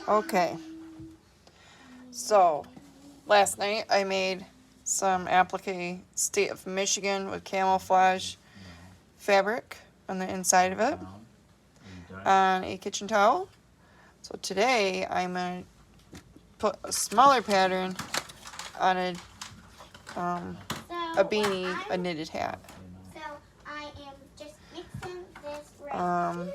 Okay. So, last night I made some applique State of Michigan with camouflage fabric on the inside of it on a kitchen towel. So today I'm going to put a smaller pattern on a beanie, a knitted hat. So I am just mixing this right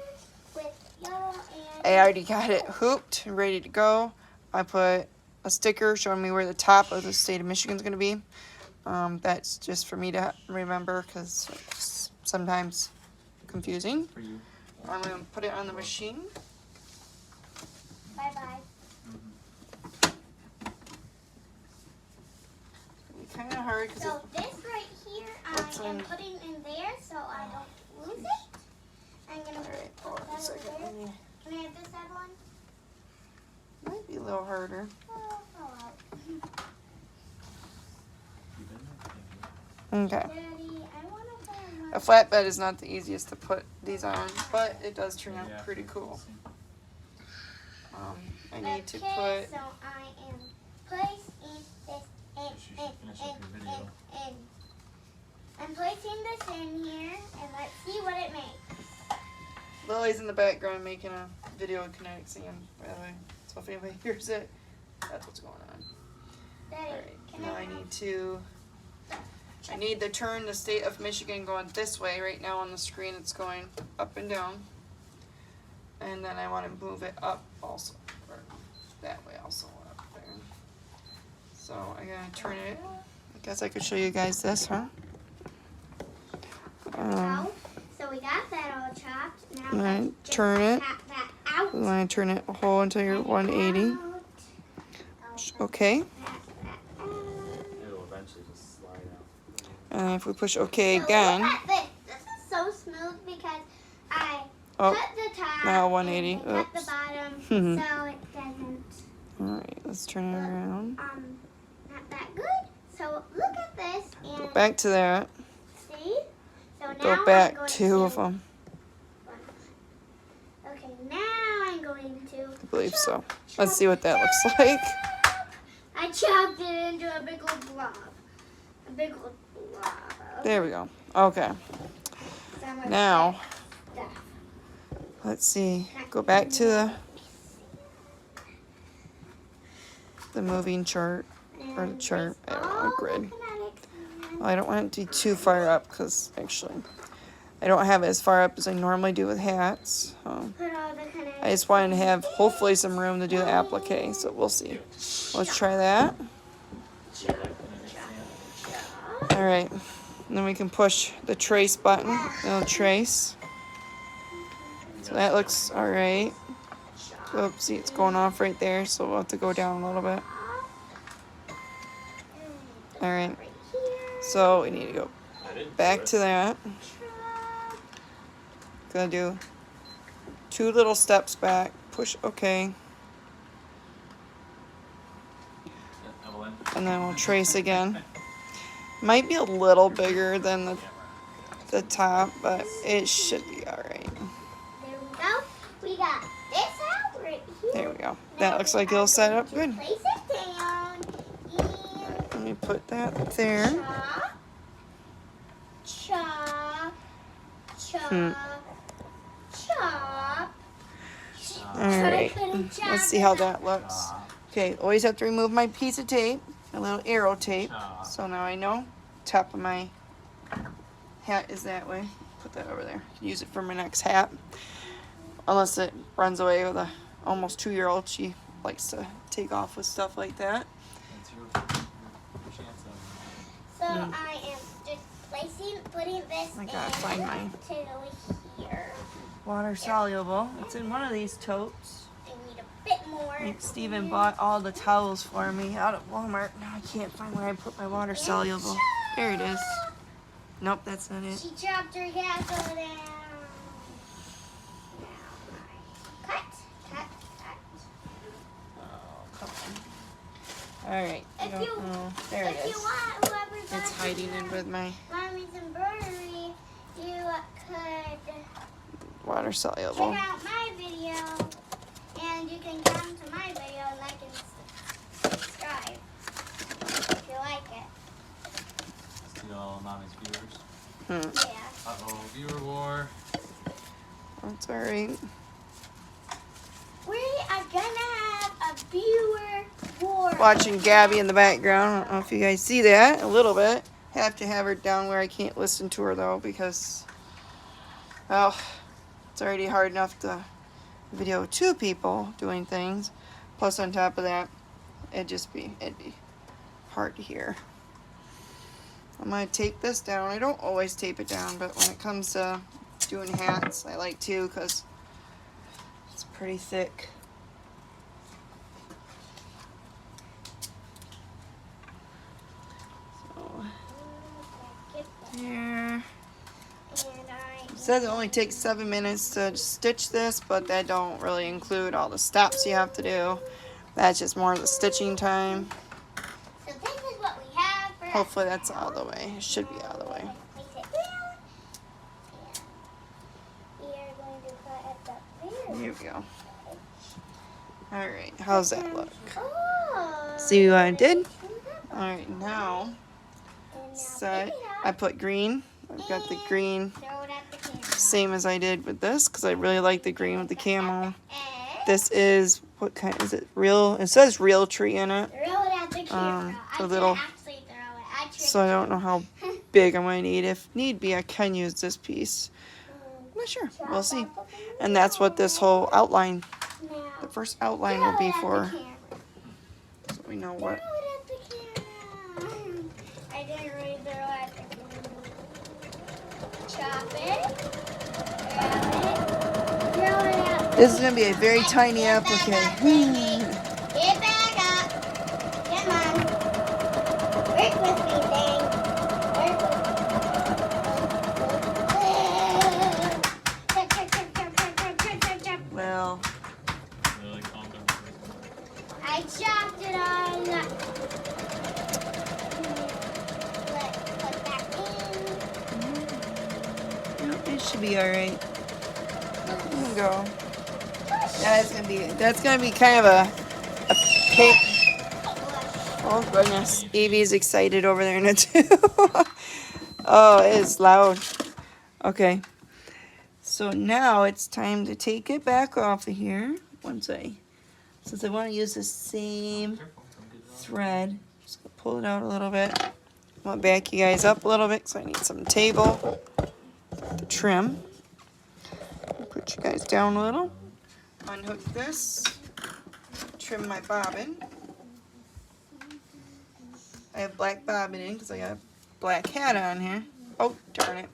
with yellow and... I already got it hooped and ready to go. I put a sticker showing me where the top of the state of Michigan is going to be. That's just for me to remember because it's sometimes confusing. I'm going to put it on the machine. Bye-bye. It's kind of hard because so this right here I am putting in there so I don't lose it. I'm going to put that over there. Can I have this side one? Might be a little harder. Oh, well. Okay. Daddy, I want to find A flatbed is not the easiest to put these on, but it does turn out pretty cool. I need to put... So I am placing this in. I'm placing this in here, and let's see what it makes. Lily's in the background making a video of kinetic sand, by the way. So if anybody hears it, that's what's going on. Daddy, Alright, now I need to turn the state of Michigan going this way. Right now on the screen it's going up and down. And then I want to move it up also. Or that way also up there. So I'm going to turn it. I guess I could show you guys this, huh? So we got that all chopped. Now I'm going to turn it. That out. You want to turn it a whole until you're 180. Okay. It'll eventually just slide out. And if we push OK again. This is so smooth because I cut the top now 180. and cut the bottom so it doesn't. Alright, let's turn it around. Not that good. So look at this and Go back to that. see. So now Go back I'm going two of them. Okay, now I'm going to. I believe so. Let's see what that looks like. I chopped it into a big old blob. A big old blob. There we go. Okay. Now, let's see. Go back to the moving chart or the chart. I don't know, grid. Well, I don't want it to be too far up because actually I don't have it as far up as I normally do with hats. I just wanted to have hopefully some room to do the applique, so we'll see. Let's try that. Alright, then we can push the trace button. It'll trace. So that looks alright. Oops, see, it's going off right there, so we'll have to go down a little bit. Alright, so we need to go back to that. Gonna do 2 little steps back, push OK. And then we'll trace again. Might be a little bigger than the top, but it should be alright. There we go. We got this out right here. There we go. That looks like it'll set up good. Place it down. Let me put that there. Chop. Chop. Chop. Alright. Let's see how that looks. Okay, always have to remove my piece of tape, a little arrow tape. So now I know top of my hat is that way. Put that over there. Use it for my next hat. Unless it runs away with a almost 2-year-old. She likes to take off with stuff like that. So I am just putting this I gotta find mine. to here. Water soluble. It's in one of these totes. I need a bit more. I think Steven bought all the towels for me out of Walmart. Now I can't find where I put my water soluble. There it is. Nope, that's not it. She chopped her castle down. Cut. Oh, come on. Alright. There it If you is. want, whoever's It's hiding in with my Mommy's embroidery, you could water soluble. check out my video, and you can come to my right? We are gonna have a viewer war. Watching Gabby in the background. I don't know if you guys see that a little bit. Have to have her down where I can't listen to her though because, well, it's already hard enough to video 2 people doing things. Plus on top of that, it'd be hard to hear. I'm gonna tape this down. I don't always tape it down, but when it comes to doing hats, I like to because it's pretty thick. So there. It says it only takes 7 minutes to stitch this, but that don't really include all the stops you have to do. That's just more of the stitching time. So this is what we have for Hopefully that's out of the way. It should be out of the way. place it down. And we are going to put at the very Here we go. Alright, how's that look? Oh. See what I did? Alright, now And now set. pick it up I put green. I've got the green, and throw it at the camera. same as I did with this, because I really like the green with the camo. And This is, what kind is it? Real, it says real tree in it. throw it at the camera. the I little- can't actually throw it. I tricked So I don't know how big I'm going to need. If need be, I can use this piece. I'm not sure. We'll see. And that's what this whole outline, Now, the first outline throw will be it at the for. camera. So we know Throw what. it at the camera. I didn't really throw it at the camera. Chop it. Grab it. Throw it out. This is going to be a very tiny Get back applique. up, baby. Get back up. Come on. Work with me, thing. Work with me. Well, I chopped it all up. Put that in. it should be alright. There we go. That's gonna be kind of a pain. Oh goodness, Evie's excited over there in it too. Oh, it is loud. Okay, so now it's time to take it back off of here. Since I want to use the same thread, just gonna pull it out a little bit. I'm gonna back you guys up a little bit because I need some table to trim. Put you guys down a little. Unhook this. Trim my bobbin. I have black bobbin in because I got a black hat on here. Oh, darn it.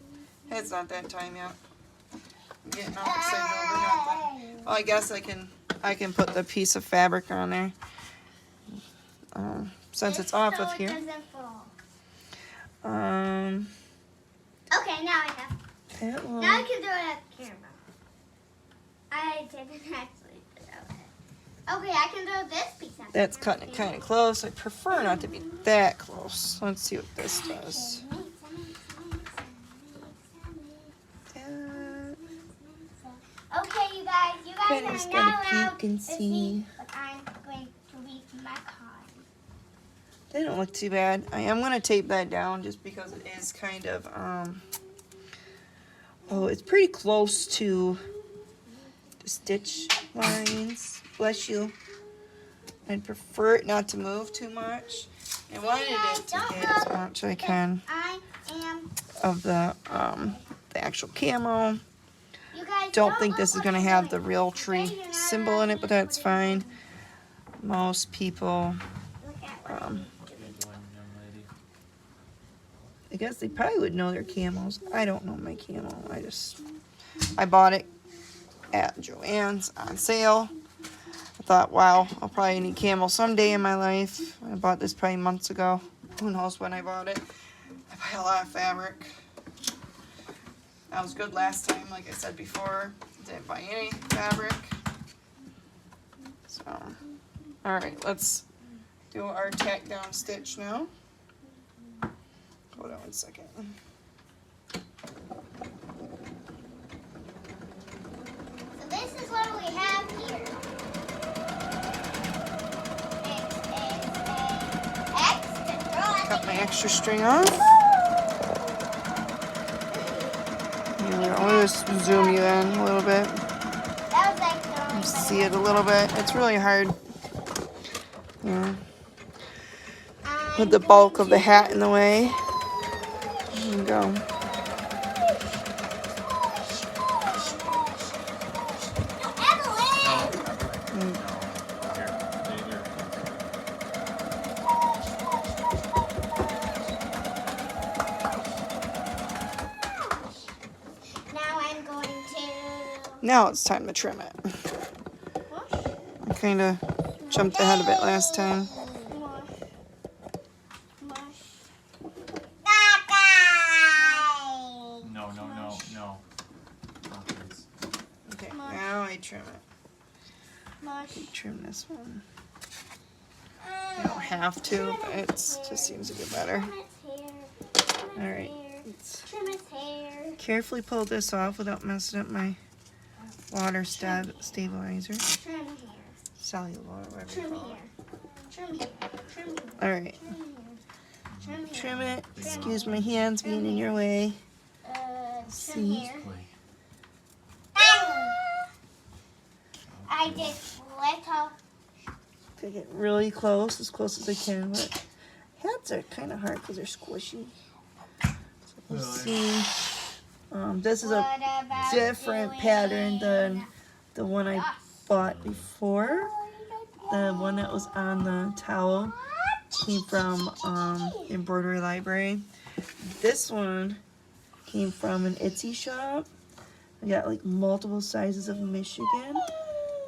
It's not that time yet. I'm getting all excited over nothing. Well, I guess I can put the piece of fabric on there. Since it's off of here. It doesn't fall. Um, Okay, now I have. it will- Now I can throw it at the camera. I didn't actually throw it. Okay, I can throw this piece at That's the cutting it camera. kind of close. I prefer not to be that close. Let's see what this does. Okay, you guys Okay, are just not gotta allowed peek and to see. but I'm going to read my card. They don't look too bad. I am going to tape that down just because it is kind of, oh, it's pretty close to the stitch lines. Bless you. I'd prefer it not to move too much. I wanted it to get as much as I can I am. of the actual camo. You guys Don't think this is look going to what have I'm the doing. real tree symbol in it, but that's fine. Most people, Look at what I'm I guess they probably would know their camos. I don't know my camo. I bought it at Joann's on sale. I thought, wow, I'll probably need camo someday in my life. I bought this probably months ago. Who knows when I bought it. I buy a lot of fabric. That was good last time, like I said before. Didn't buy any fabric. So, alright, let's do our tack down stitch now. Hold on one second. So this is what we have here. X to throw at Cut the my extra string off. Here we go. I'll just zoom you in a little bit. see it a little bit. It's really hard. Yeah. With the bulk of the hat in the way. There we go. Now it's time to trim it. I kind of jumped ahead of it last time. No. Okay, now I trim it. Trim this one. You don't have to, but it just seems to get better. Alright. Carefully pull this off without messing up my water stabilizer. Cellular, whatever you call it. Alright. Trim it. Excuse my hands being in your way. See? I did little. Take it really close as I can. But hats are kind of hard because they're squishy. So we'll see. This is a different pattern than the one I bought before. The one that was on the towel came from Embroidery Library. This one came from an Etsy shop. I got like multiple sizes of Michigan.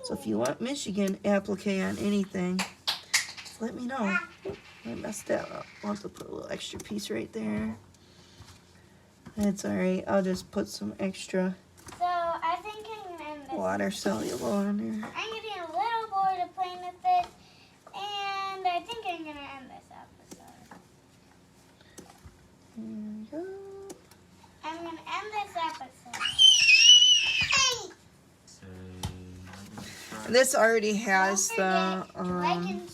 So if you want Michigan applique on anything, let me know. I messed that up. I'll have to put a little extra piece right there. That's alright. I'll just put some extra So I think I'm gonna end this. water soluble on there. I'm getting a little bored of playing with this, and I think I'm gonna end this episode. There we go. I'm gonna end this episode. This already has the Like and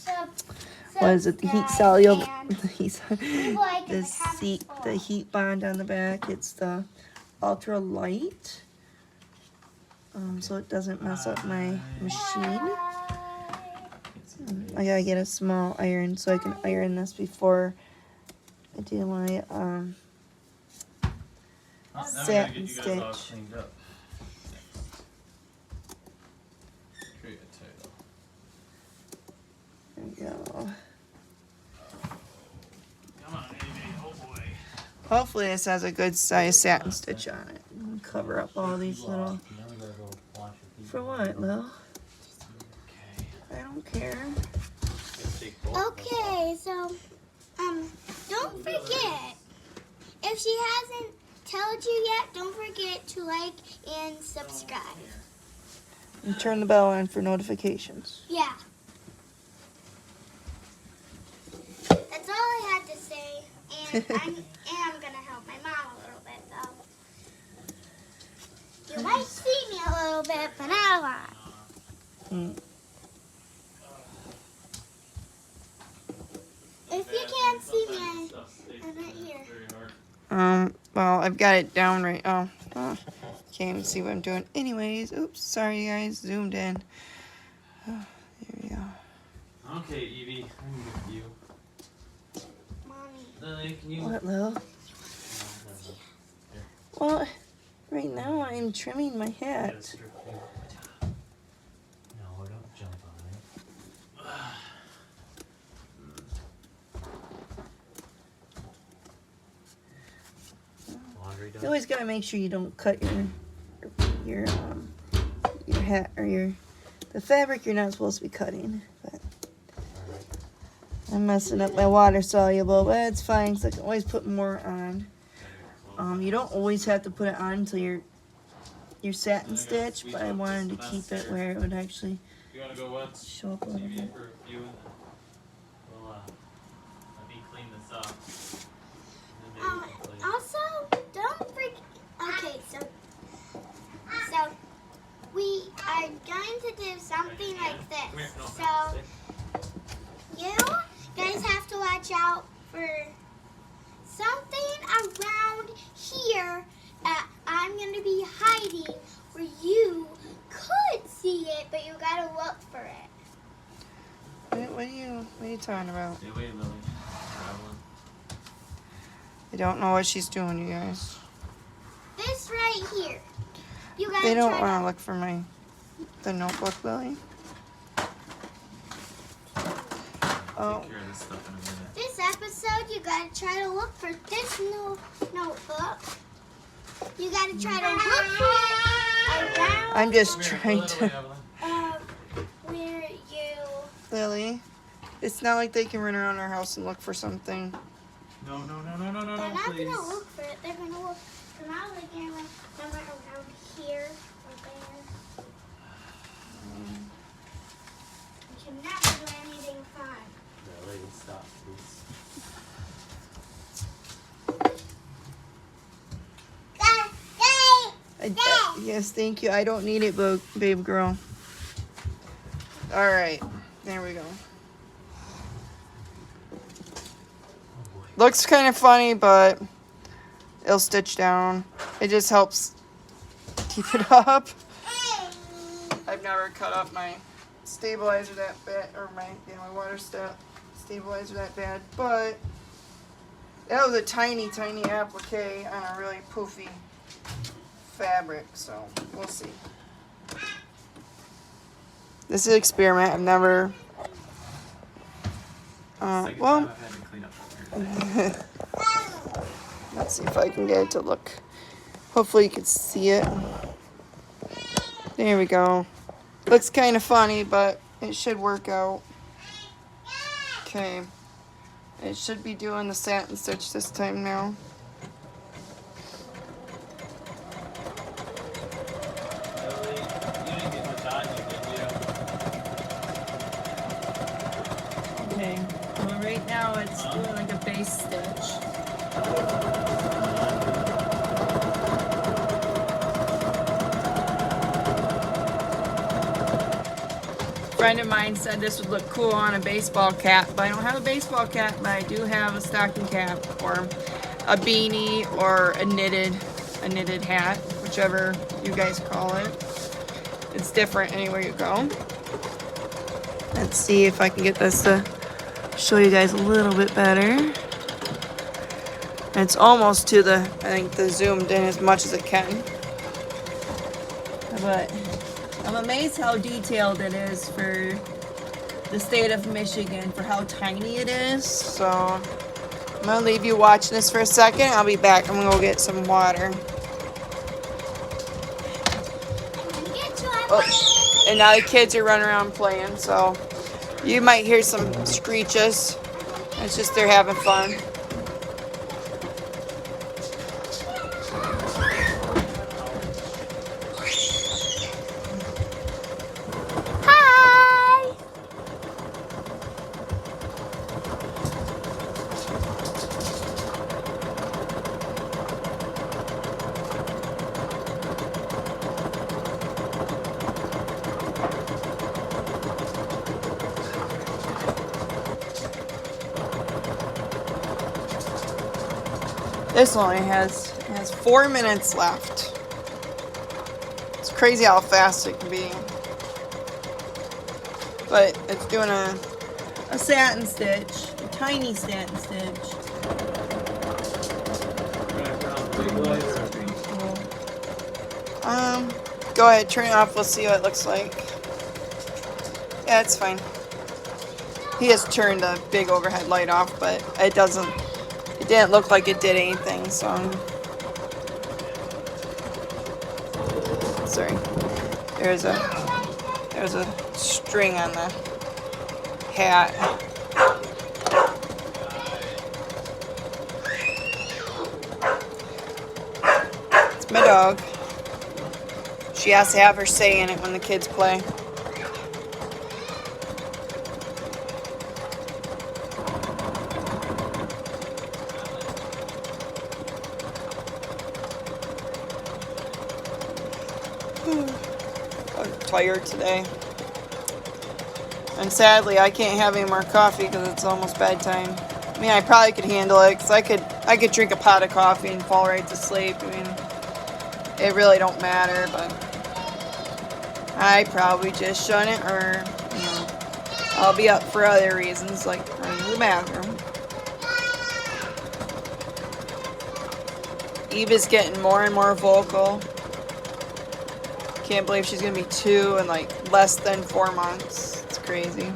what is it? The heat soluble. and The heat. leave a like in The the comments seat. below. The heat bond on the back. It's the ultra light. So it doesn't mess up my machine. I gotta get a small iron so I can iron this before I do my satin stitch. There we go. Hopefully this has a good size satin stitch on it. And cover up all these little... For what, Lil? I don't care. Okay, so don't forget, if she hasn't told you yet, don't forget to like and subscribe. And turn the bell on for notifications. Yeah. That's all I had to say, and I'm gonna help my mom a little bit, though. You might see me a little bit, but not a lot. If you can't see me, I'm not here. Well, I've got it down right. Oh, can't even see what I'm doing. Anyways, oops, sorry guys, zoomed in. Oh, there we go. Okay, Evie, I'm with you. Mommy. Lily, can you? What, Lil? Well, right now I'm trimming my hat. No, don't jump on it. Laundry done? You always gotta make sure you don't cut your hat or the fabric you're not supposed to be cutting. But I'm messing up my water soluble, but it's fine because I can always put more on. You don't always have to put it on until your satin stitch, but I wanted to keep it where it would actually You want to go what? show up a little Evie, bit. for you and then we'll let me clean this up. And then maybe we can play. Also, don't forget. Okay, so we are going to do something like Come here, this. no, So you guys have to watch out for something around here that I'm going to be hiding where you could see see it, but you gotta look for it. What are you talking about? Stay away, Lily. Traveling. I don't know what she's doing, you guys. This right here. You gotta They don't try want to look for the notebook, Lily. Oh. Take care of this stuff in a minute. this episode. You gotta try to look for this notebook. You gotta try to look for it around. I'm just Come here, trying pull it away, to. Evelyn. Where you. Lily, it's not like they can run around our house and look for something. No, They're not please. gonna look for it. They're gonna look. They're not like somewhere around here or there. You can never do anything fun. Yeah, lady, stop, please. Yes, thank you. I don't need it, babe girl. All right, there we go. Looks kind of funny, but it'll stitch down. It just helps keep it up. I've never cut up my stabilizer that bad, or my water stabilizer that bad, but that was a tiny applique on a really poofy fabric, so we'll see. This is an experiment. I've never. Second Well, time I've had to clean up here. let's see if I can get it to look. Hopefully you can see it. There we go. Looks kind of funny, but it should work out. Okay. It should be doing the satin stitch this time now. Lily, you didn't get much on you, did you? Okay. Well, right now it's doing like a base stitch. A friend of mine said this would look cool on a baseball cap, but I don't have a baseball cap, but I do have a stocking cap or a beanie or a knitted hat, whichever you guys call it. It's different anywhere you go. Let's see if I can get this to show you guys a little bit better. It's almost to I think the zoomed in as much as it can. But I'm amazed how detailed it is for the state of Michigan, for how tiny it is. So I'm gonna leave you watching this for a second. I'll be back. I'm gonna go get some water. Oh, and now the kids are running around playing, so you might hear some screeches. It's just they're having fun. This only has 4 minutes left. It's crazy how fast it can be. But it's doing a satin stitch, a tiny satin stitch. Go ahead, turn it off. We'll see what it looks like. Yeah, it's fine. He has turned the big overhead light off, but it didn't look like it did anything, so. Sorry. There's a string on the hat. It's my dog. She has to have her say in it when the kids play. I'm tired today. And sadly, I can't have any more coffee because it's almost bedtime. I mean, I probably could handle it because I could drink a pot of coffee and fall right to sleep. I mean, it really don't matter, but I probably just shouldn't, or you know, I'll be up for other reasons like running to the bathroom. Eva's getting more and more vocal. Can't believe she's gonna be 2 in like less than 4 months. It's crazy.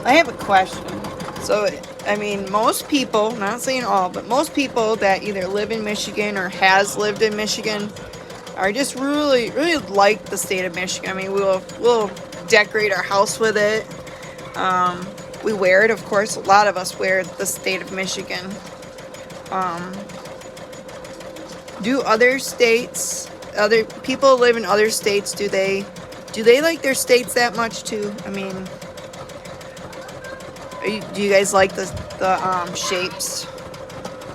I have a question. So, I mean, most people, not saying all, but most people that either live in Michigan or has lived in Michigan are just really like the state of Michigan. I mean, we'll decorate our house with it. We wear it, of course. A lot of us wear the state of Michigan. Do other states, other people live in other states, do they like their states that much too? I mean, do you guys like the shapes?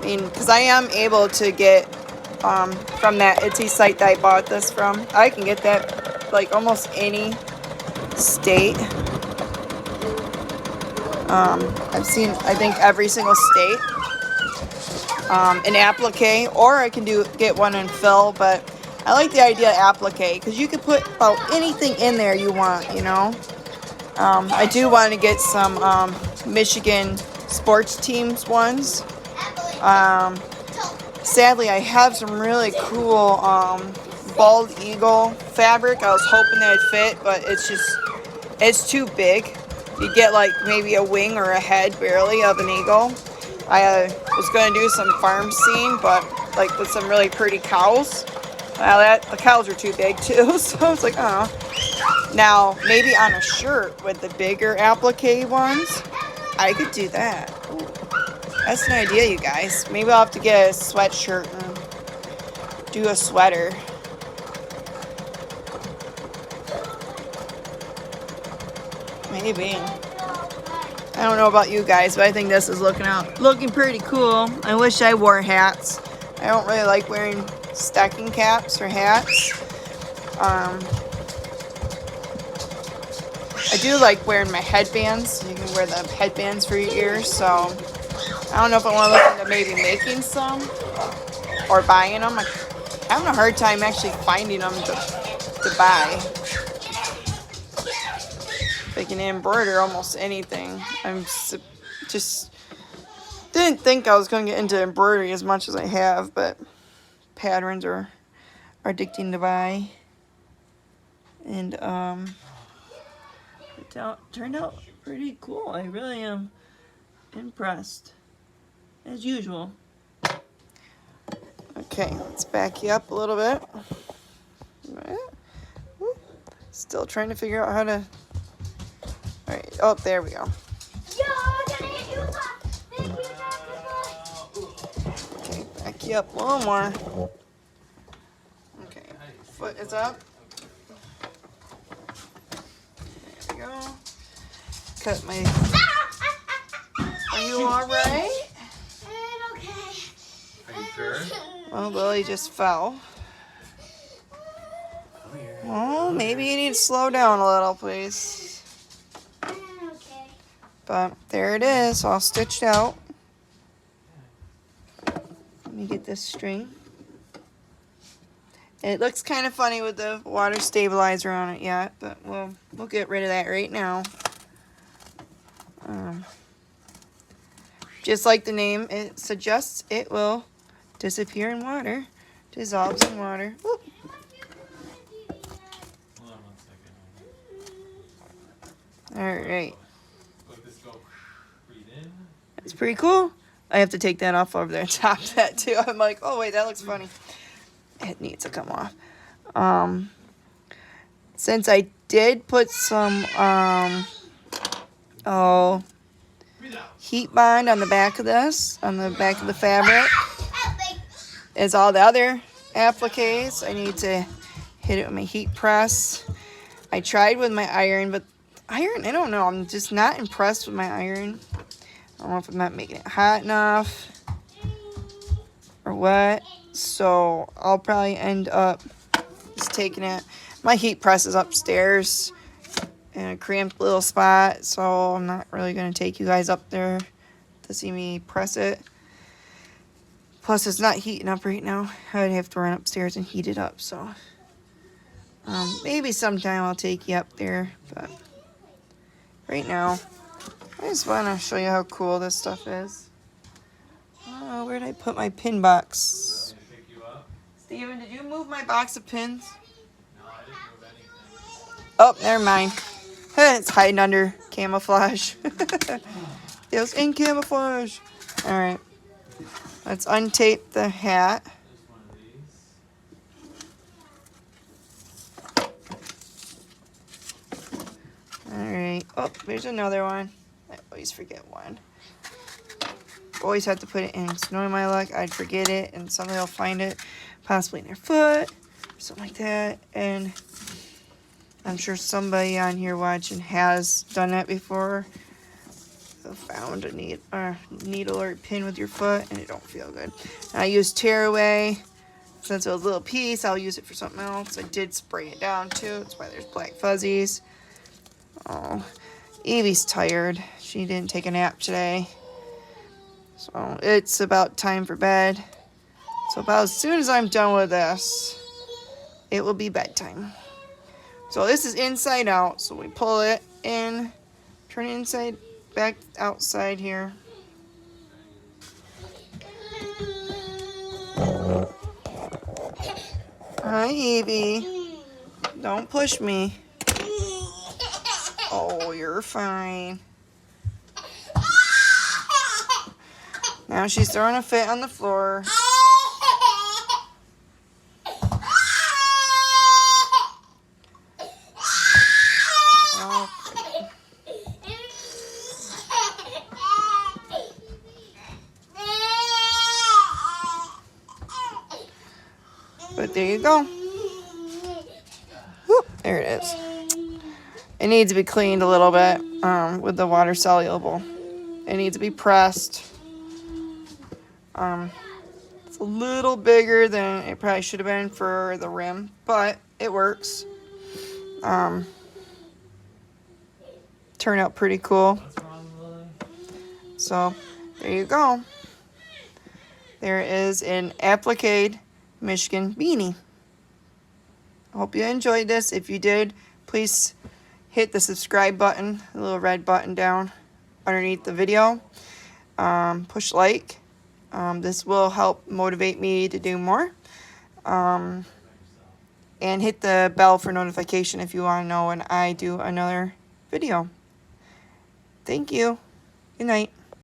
I mean, because I am able to get from that Etsy site that I bought this from. I can get that like almost any state. I've seen, I think, every single state in appliqué, or I can get one in fill, but I like the idea of appliqué because you can put about anything in there you want, you know. I do want to get some Michigan sports teams ones. Sadly, I have some really cool bald eagle fabric. I was hoping that it'd fit, but it's too big. You get like maybe a wing or a head barely of an eagle. I was going to do some farm scene, but like with some really pretty cows. The cows are too big too, so I was like, oh. Now, maybe on a shirt with the bigger appliqué ones, I could do that. Ooh, that's an idea, you guys. Maybe I'll have to get a sweatshirt and do a sweater. Maybe. I don't know about you guys, but I think this is looking pretty cool. I wish I wore hats. I don't really like wearing stocking caps or hats. I do like wearing my headbands. You can wear the headbands for your ears, so I don't know if I want to look into maybe making some or buying them. I'm having a hard time actually finding them to buy. I can embroider almost anything. I'm just didn't think I was going to get into embroidery as much as I have, but patterns are addicting to buy. And it turned out pretty cool. I really am impressed, as usual. Okay, let's back you up a little bit. Still trying to figure out how to. All right. Oh, there we go. Okay, back you up a little more. Okay, foot is up. There we go. Cut my. Are you all right? Okay. Are you sure? Well, Lily just fell. Come here. Well, maybe you need to slow down a little, please. Okay. But there it is, all stitched out. Let me get this string. It looks kind of funny with the water stabilizer on it yet, but we'll get rid of that right now. Just like the name, it suggests it will disappear in water, dissolves in water. Whoop. Hold on 1 second. All right. Let this go. Breathe in. It's pretty cool. I have to take that off over there and top that too. I'm like, oh wait, that looks funny. It needs to come off. Since I did put some heat bond on the back of this, on the back of the fabric, as all the other appliques, I need to hit it with my heat press. I tried with my iron, but iron, I don't know. I'm just not impressed with my iron. I don't know if I'm not making it hot enough or what. So I'll probably end up just taking it. My heat press is upstairs in a cramped little spot, so I'm not really going to take you guys up there to see me press it. Plus, it's not heating up right now. I'd have to run upstairs and heat it up, so maybe sometime I'll take you up there, but right now, I just want to show you how cool this stuff is. Oh, where did I put my pin box? Pick you up? Steven, did you move my box of pins? No, I didn't move anything. Oh, never mind. It's hiding under camouflage. It was in camouflage. Alright. Let's untape the hat. There's one of these. Alright. Oh, there's another one. I always forget one. Always have to put it in. So knowing my luck, I'd forget it and somebody will find it. Possibly in their foot. Or something like that. And I'm sure somebody on here watching has done that before. Found a needle or pin with your foot and it don't feel good. And I use tear away. Since it was a little piece, I'll use it for something else. I did spray it down too. That's why there's black fuzzies. Oh, Evie's tired. She didn't take a nap today. So it's about time for bed. So about as soon as I'm done with this, it will be bedtime. So this is inside out. So we pull it in, turn it inside, back outside here. Hi, Evie. Don't push me. Oh, you're fine. Now she's throwing a fit on the floor. Oh. But there you go. Whoop, there it is. It needs to be cleaned a little bit with the water soluble. It needs to be pressed. It's a little bigger than it probably should have been for the rim, but it works. Turned out pretty cool. What's wrong, Lily? So there you go. There is an appliqué Michigan beanie. I hope you enjoyed this. If you did, please hit the subscribe button, the little red button down underneath the video. Push like. This will help motivate me to do more. And hit the bell for notification if you want to know when I do another video. Thank you. Good night.